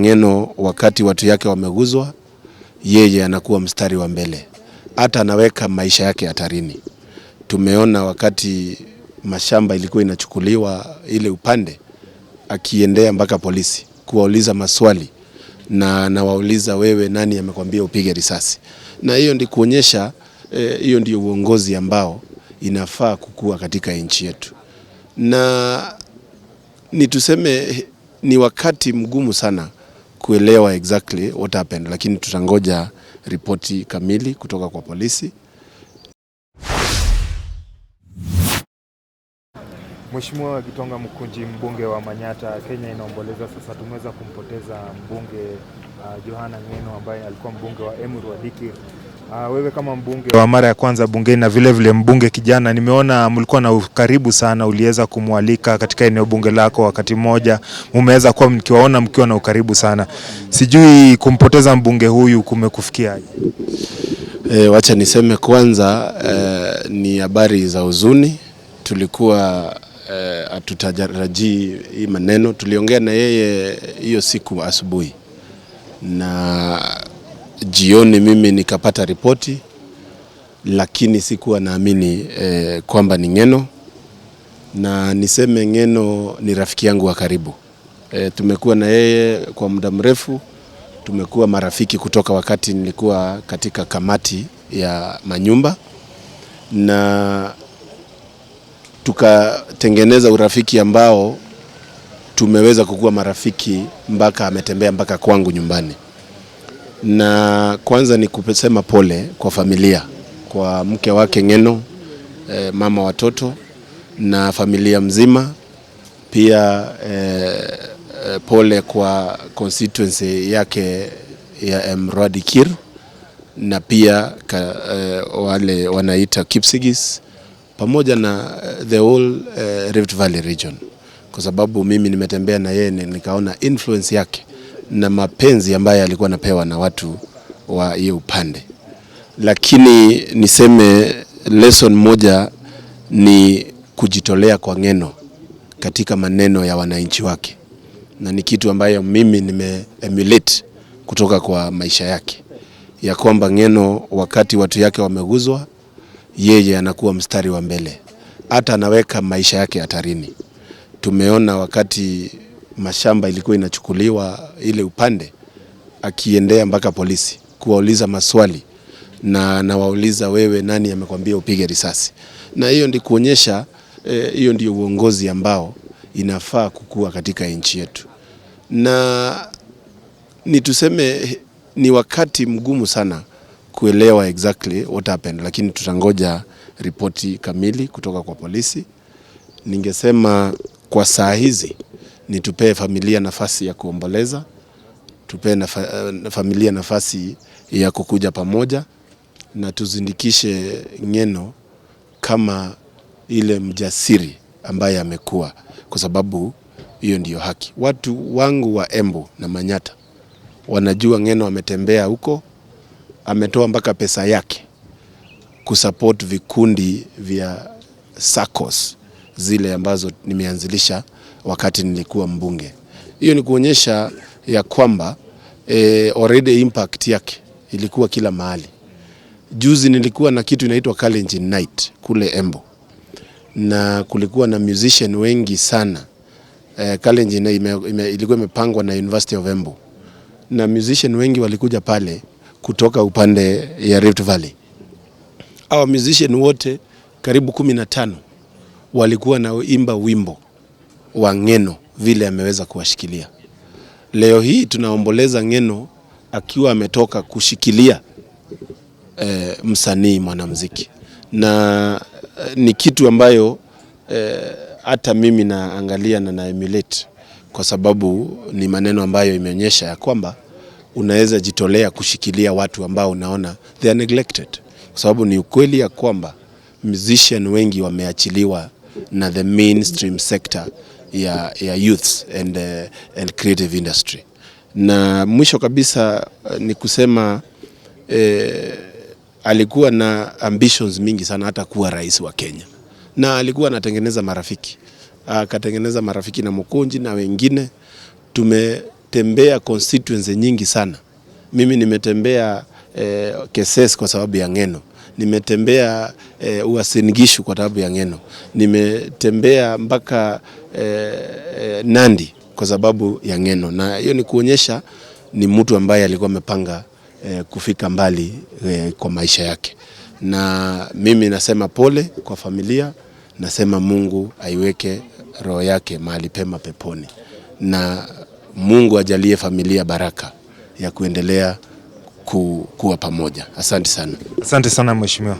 Ng'eno wakati watu yake wameguzwa, yeye anakuwa mstari wa mbele. Hata anaweka maisha yake hatarini. Tumeona wakati mashamba ilikuwa inachukuliwa ile upande, akiendea mpaka polisi kuwauliza maswali, na anawauliza wewe nani amekwambia upige risasi. Na hiyo ndi kuonyesha hiyo ndio uongozi ambao inafaa kukua katika nchi yetu. Na tuseme ni wakati mgumu sana kuelewa exactly what happened, lakini tutangoja ripoti kamili kutoka kwa polisi. Mheshimiwa Gitonga Mukunji, mbunge wa Manyata, Kenya inaomboleza sasa. Tumeweza kumpoteza mbunge Johana Ng'eno ambaye alikuwa mbunge wa Emuru wa Dikir. Wewe kama mbunge wa mara ya kwanza bungeni na vile vile mbunge kijana, nimeona mlikuwa na ukaribu sana, uliweza kumwalika katika eneo bunge lako wakati mmoja, mmeweza kuwa mkiwaona mkiwa na ukaribu sana. Sijui kumpoteza mbunge huyu kumekufikiaje? Wacha niseme kwanza ni habari za huzuni. Tulikuwa hatutarajii hii maneno. Tuliongea na yeye hiyo siku asubuhi, na jioni mimi nikapata ripoti, lakini sikuwa naamini kwamba ni Ng'eno. Na niseme Ng'eno ni rafiki yangu wa karibu. Tumekuwa na yeye kwa muda mrefu. Tumekuwa marafiki kutoka wakati nilikuwa katika kamati ya manyumba, na tukatengeneza urafiki ambao tumeweza kukua marafiki mpaka ametembea mpaka kwangu nyumbani. Na kwanza ni kusema pole kwa familia, kwa mke wake Ng'eno, mama watoto na familia mzima. Pia pole kwa constituency yake ya Emuru wa Dikir, na pia wale wanaita Kipsigis, pamoja na the whole Rift Valley region, kwa sababu mimi nimetembea na yeye, nikaona influence yake na mapenzi ambayo alikuwa anapewa na watu wa hiyo upande. Lakini niseme lesson moja ni kujitolea kwa Ng'eno katika maneno ya wananchi wake, na ni kitu ambayo mimi nime-emulate kutoka kwa maisha yake, ya kwamba Ng'eno wakati watu yake wameguzwa, yeye anakuwa mstari wa mbele. Hata anaweka maisha yake hatarini. Tumeona wakati mashamba ilikuwa inachukuliwa ile upande, akiendea mpaka polisi kuwauliza maswali, na anawauliza wewe nani amekwambia upige risasi. Na hiyo ndi kuonyesha hiyo ndio uongozi ambao inafaa kukua katika nchi yetu. Na tuseme ni wakati mgumu sana kuelewa exactly what happened, lakini tutangoja ripoti kamili kutoka kwa polisi. Ningesema kwa saa hizi ni tupee familia nafasi ya kuomboleza, tupee familia nafasi ya kukuja pamoja, na tuzindikishe Ng'eno kama ile mjasiri ambaye amekuwa, kwa sababu hiyo ndiyo haki. Watu wangu wa Embu na Manyata wanajua Ng'eno ametembea huko, ametoa mpaka pesa yake kusupport vikundi vya SACCOS zile ambazo nimeanzilisha wakati nilikuwa mbunge. Hiyo ni kuonyesha ya kwamba already impact yake ilikuwa kila mahali. Juzi nilikuwa na kitu inaitwa Kalenjin Night kule Embu, na kulikuwa na musician wengi sana. Kalenjin ilikuwa imepangwa na University of Embu, na musician wengi walikuja pale kutoka upande ya Rift Valley. Hawa musician wote karibu 15 walikuwa na imba wimbo wa Ng'eno vile ameweza kuwashikilia. Leo hii tunaomboleza Ng'eno akiwa ametoka kushikilia msanii mwanamuziki, na ni kitu ambayo hata mimi naangalia na emulate, kwa sababu ni maneno ambayo imeonyesha ya kwamba unaweza jitolea kushikilia watu ambao unaona they are neglected, kwa sababu ni ukweli ya kwamba musician wengi wameachiliwa na the mainstream sector ya youth and creative industry. Na mwisho kabisa ni kusema alikuwa na ambitions mingi sana, hata kuwa rais wa Kenya, na alikuwa anatengeneza marafiki, akatengeneza marafiki na Mukunji na wengine. nimetembea constituency nyingi sana. Mimi nimetembea Keses kwa sababu ya Ng'eno. Nimetembea Uasin Gishu kwa sababu ya Ng'eno. Nimetembea mpaka Nandi kwa sababu ya Ng'eno. Na hiyo ni kuonyesha ni mtu ambaye alikuwa amepanga kufika mbali kwa maisha yake. Na mimi nasema pole kwa familia, nasema Mungu aiweke roho yake mahali pema peponi. Na Mungu ajalie familia baraka ya kuendelea kuwa pamoja. Asante sana. Asante sana mheshimiwa.